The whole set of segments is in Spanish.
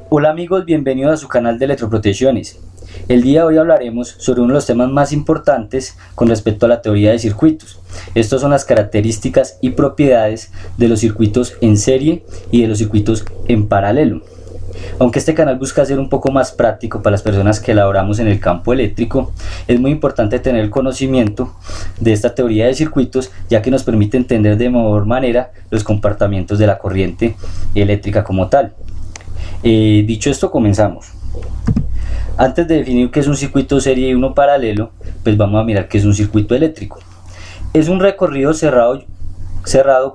Hola amigos, bienvenidos a su canal de Electroprotecciones. El día de hoy hablaremos sobre uno de los temas más importantes con respecto a la teoría de circuitos. Estos son las características y propiedades de los circuitos en serie y de los circuitos en paralelo. Aunque este canal busca ser un poco más práctico para las personas que elaboramos en el campo eléctrico, es muy importante tener el conocimiento de esta teoría de circuitos, ya que nos permite entender de mejor manera los comportamientos de la corriente eléctrica como tal. Dicho esto, comenzamos. Antes de definir qué es un circuito serie y uno paralelo, pues vamos a mirar qué es un circuito eléctrico. Es un recorrido cerrado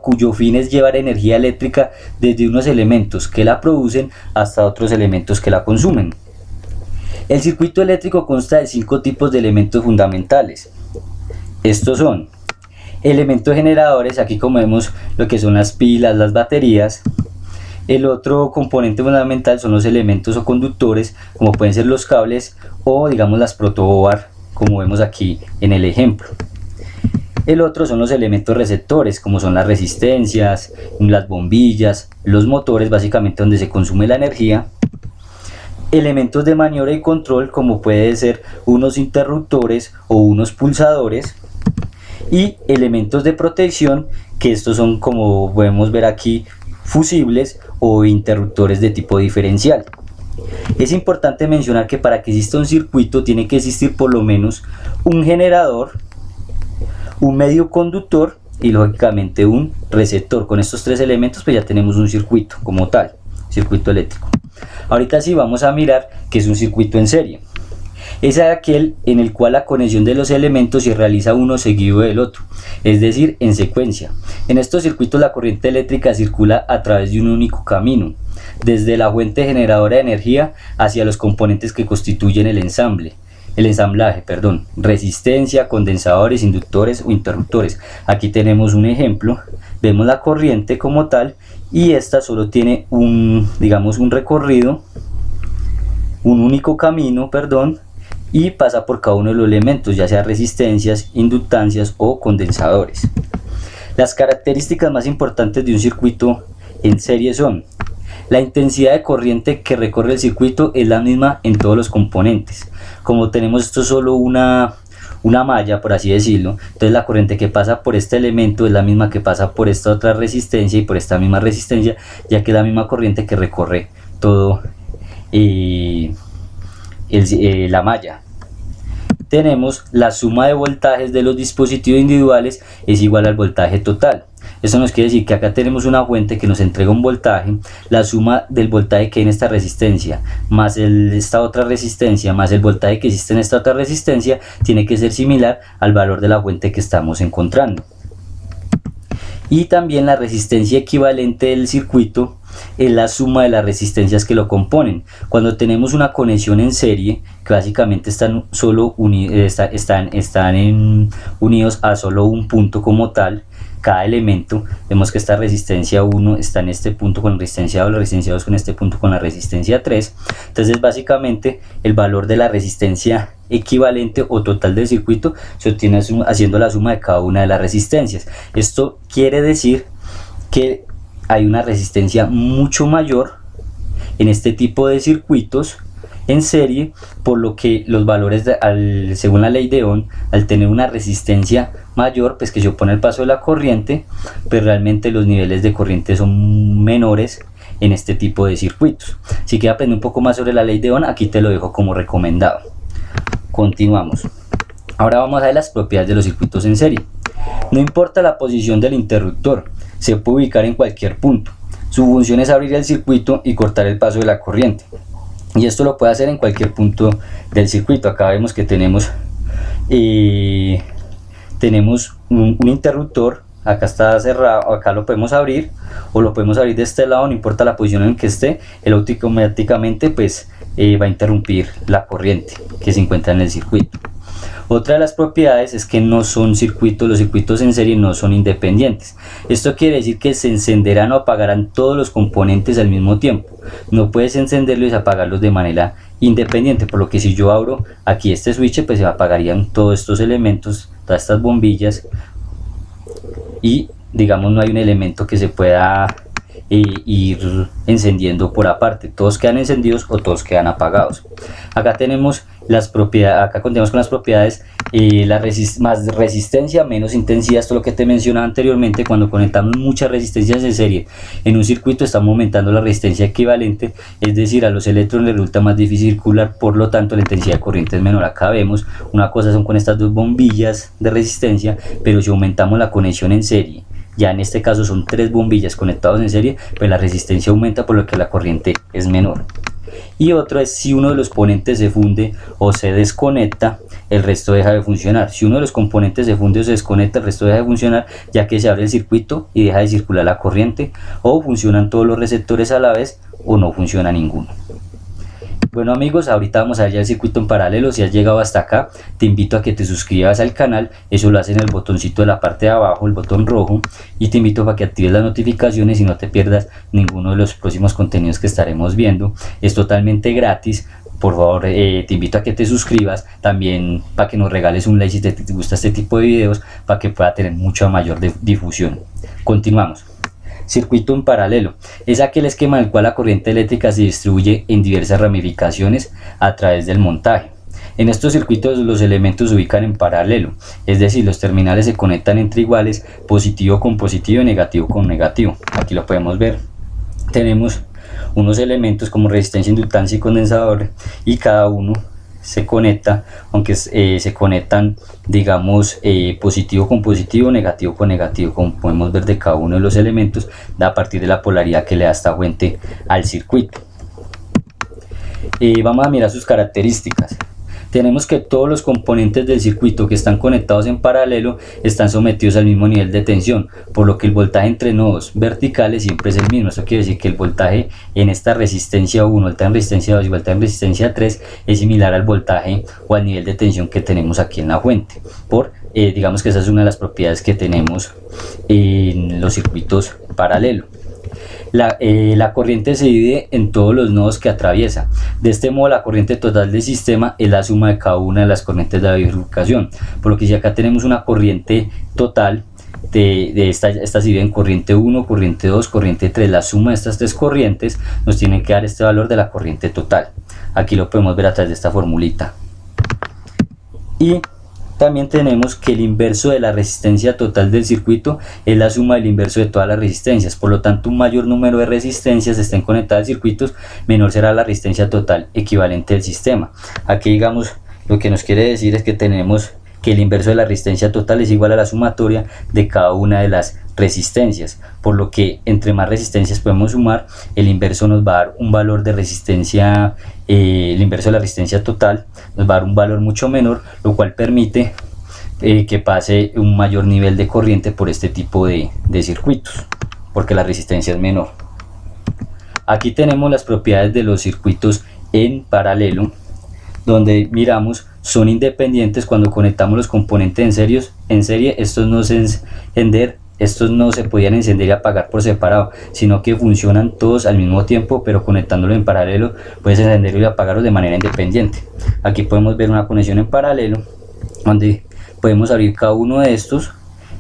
cuyo fin es llevar energía eléctrica desde unos elementos que la producen hasta otros elementos que la consumen. El circuito eléctrico consta de 5 tipos de elementos fundamentales. Estos son elementos generadores, aquí como vemos lo que son las pilas, las baterías. El otro componente fundamental son los elementos o conductores, como pueden ser los cables o digamos las protoboard, como vemos aquí en el ejemplo. El otro son los elementos receptores, como son las resistencias, las bombillas, los motores, básicamente donde se consume la energía. Elementos de maniobra y control, como puede ser unos interruptores o unos pulsadores. Y elementos de protección, que estos son, como podemos ver aquí, fusibles o interruptores de tipo diferencial. Es importante mencionar que para que exista un circuito tiene que existir por lo menos un generador, un medio conductor y lógicamente un receptor. Con estos 3 elementos pues ya tenemos un circuito como tal, circuito eléctrico. Ahorita sí vamos a mirar qué es un circuito en serie. Es aquel en el cual la conexión de los elementos se realiza uno seguido del otro, es decir, en secuencia. En estos circuitos la corriente eléctrica circula a través de un único camino, desde la fuente generadora de energía hacia los componentes que constituyen el ensamblaje, resistencia, condensadores, inductores o interruptores. Aquí tenemos un ejemplo, vemos la corriente como tal y esta solo tiene un recorrido, un único camino, y pasa por cada uno de los elementos, ya sea resistencias, inductancias o condensadores. Las características más importantes de un circuito en serie son: la intensidad de corriente que recorre el circuito es la misma en todos los componentes. Como tenemos esto solo una malla, por así decirlo, entonces la corriente que pasa por este elemento es la misma que pasa por esta otra resistencia y por esta misma resistencia, ya que es la misma corriente que recorre todo la malla. Tenemos la suma de voltajes de los dispositivos individuales es igual al voltaje total. Esto nos quiere decir que acá tenemos una fuente que nos entrega un voltaje, la suma del voltaje que hay en esta resistencia más esta otra resistencia más el voltaje que existe en esta otra resistencia tiene que ser similar al valor de la fuente que estamos encontrando. Y también la resistencia equivalente del circuito es la suma de las resistencias que lo componen. Cuando tenemos una conexión en serie, que básicamente están unidos a solo un punto como tal, cada elemento, vemos que esta resistencia 1 está en este punto con la resistencia 2, la resistencia 2 con este punto con la resistencia 3. Entonces básicamente el valor de la resistencia equivalente o total del circuito se obtiene haciendo la suma de cada una de las resistencias. Esto quiere decir que hay una resistencia mucho mayor en este tipo de circuitos en serie, por lo que los valores según la ley de Ohm, al tener una resistencia mayor, pues que se opone al paso de la corriente, pues realmente los niveles de corriente son menores en este tipo de circuitos. Si quieres aprender un poco más sobre la ley de Ohm, aquí te lo dejo como recomendado. Continuamos. Ahora vamos a ver las propiedades de los circuitos en serie. No importa la posición del interruptor, se puede ubicar en cualquier punto. Su función es abrir el circuito y cortar el paso de la corriente. Y esto lo puede hacer en cualquier punto del circuito. Acá vemos que tenemos un interruptor, acá está cerrado, acá lo podemos abrir o lo podemos abrir de este lado, no importa la posición en el que esté, él automáticamente pues va a interrumpir la corriente que se encuentra en el circuito. Otra de las propiedades es que no son circuitos, los circuitos en serie no son independientes. Esto quiere decir que se encenderán o apagarán todos los componentes al mismo tiempo. No puedes encenderlos y apagarlos de manera independiente, por lo que si yo abro aquí este switch, pues se apagarían todos estos elementos, todas estas bombillas, y digamos no hay un elemento que se pueda ir encendiendo por aparte. Todos quedan encendidos o todos quedan apagados. Acá tenemos las propiedades, acá contamos con las propiedades, más resistencia, menos intensidad. Esto es lo que te mencionaba anteriormente. Cuando conectamos muchas resistencias en serie en un circuito, estamos aumentando la resistencia equivalente, es decir, a los electrones les resulta más difícil circular, por lo tanto la intensidad de corriente es menor. Acá vemos una cosa son con estas dos bombillas de resistencia, pero si aumentamos la conexión en serie, ya en este caso son 3 bombillas conectadas en serie, pues la resistencia aumenta, por lo que la corriente es menor. Y otro es si uno de los componentes se funde o se desconecta, el resto deja de funcionar. Si uno de los componentes se funde o se desconecta, el resto deja de funcionar, ya que se abre el circuito y deja de circular la corriente, o funcionan todos los receptores a la vez o no funciona ninguno. Bueno amigos, ahorita vamos a ver ya el circuito en paralelo. Si has llegado hasta acá, te invito a que te suscribas al canal. Eso lo haces en el botoncito de la parte de abajo, el botón rojo, y te invito a que actives las notificaciones y no te pierdas ninguno de los próximos contenidos que estaremos viendo. Es totalmente gratis. Por favor, te invito a que te suscribas, también para que nos regales un like si te gusta este tipo de videos, para que pueda tener mucha mayor difusión. Continuamos. Circuito en paralelo es aquel esquema en el cual la corriente eléctrica se distribuye en diversas ramificaciones a través del montaje. En estos circuitos los elementos se ubican en paralelo, es decir, los terminales se conectan entre iguales, positivo con positivo y negativo con negativo. Aquí lo podemos ver. Tenemos unos elementos como resistencia, inductancia y condensador, y cada uno se conecta, aunque se conectan, digamos, positivo con positivo, negativo con negativo, como podemos ver de cada uno de los elementos, a partir de la polaridad que le da esta fuente al circuito. Vamos a mirar sus características. Tenemos que todos los componentes del circuito que están conectados en paralelo están sometidos al mismo nivel de tensión, por lo que el voltaje entre nodos verticales siempre es el mismo. Esto quiere decir que el voltaje en esta resistencia 1, voltaje en resistencia 2 y voltaje en resistencia 3 es similar al voltaje o al nivel de tensión que tenemos aquí en la fuente. Digamos que esa es una de las propiedades que tenemos en los circuitos paralelos. La corriente se divide en todos los nodos que atraviesa. De este modo, la corriente total del sistema es la suma de cada una de las corrientes de la bifurcación. Por lo que si acá tenemos una corriente total, esta se divide en corriente 1, corriente 2, corriente 3. La suma de estas 3 corrientes nos tiene que dar este valor de la corriente total. Aquí lo podemos ver a través de esta formulita. Y también tenemos que el inverso de la resistencia total del circuito es la suma del inverso de todas las resistencias. Por lo tanto, un mayor número de resistencias estén conectadas a circuitos, menor será la resistencia total equivalente del sistema. Aquí, digamos, lo que nos quiere decir es que tenemos que el inverso de la resistencia total es igual a la sumatoria de cada una de las resistencias, por lo que entre más resistencias podemos sumar, el inverso nos va a dar un valor de resistencia, el inverso de la resistencia total nos va a dar un valor mucho menor, lo cual permite que pase un mayor nivel de corriente por este tipo de circuitos, porque la resistencia es menor. Aquí tenemos las propiedades de los circuitos en paralelo, donde miramos son independientes. Cuando conectamos los componentes en serie, estos no se podían encender y apagar por separado, sino que funcionan todos al mismo tiempo, pero conectándolo en paralelo puedes encenderlo y apagarlo de manera independiente. Aquí podemos ver una conexión en paralelo donde podemos abrir cada uno de estos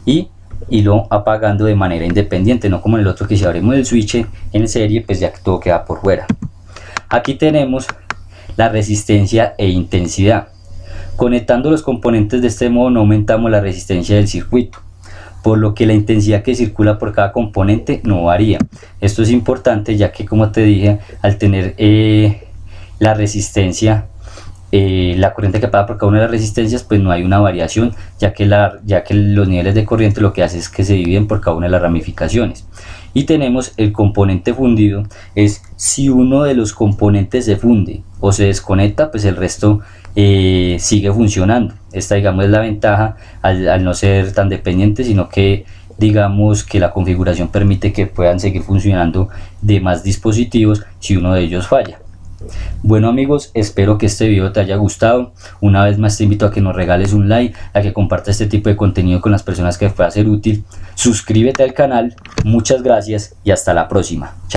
y irlo apagando de manera independiente, no como en el otro que si abrimos el switch en serie, pues ya todo queda por fuera. Aquí tenemos la resistencia e intensidad. Conectando los componentes de este modo no aumentamos la resistencia del circuito, por lo que la intensidad que circula por cada componente no varía. Esto es importante, ya que, como te dije, al tener la resistencia, la corriente que pasa por cada una de las resistencias, pues no hay una variación, ya que los niveles de corriente lo que hace es que se dividen por cada una de las ramificaciones. Y tenemos el componente fundido, es si uno de los componentes se funde o se desconecta, pues el resto sigue funcionando. Esta, digamos, es la ventaja al no ser tan dependiente, sino que digamos que la configuración permite que puedan seguir funcionando demás dispositivos si uno de ellos falla. Bueno amigos, espero que este video te haya gustado. Una vez más te invito a que nos regales un like, a que compartas este tipo de contenido con las personas que pueda ser útil. Suscríbete al canal, muchas gracias y hasta la próxima.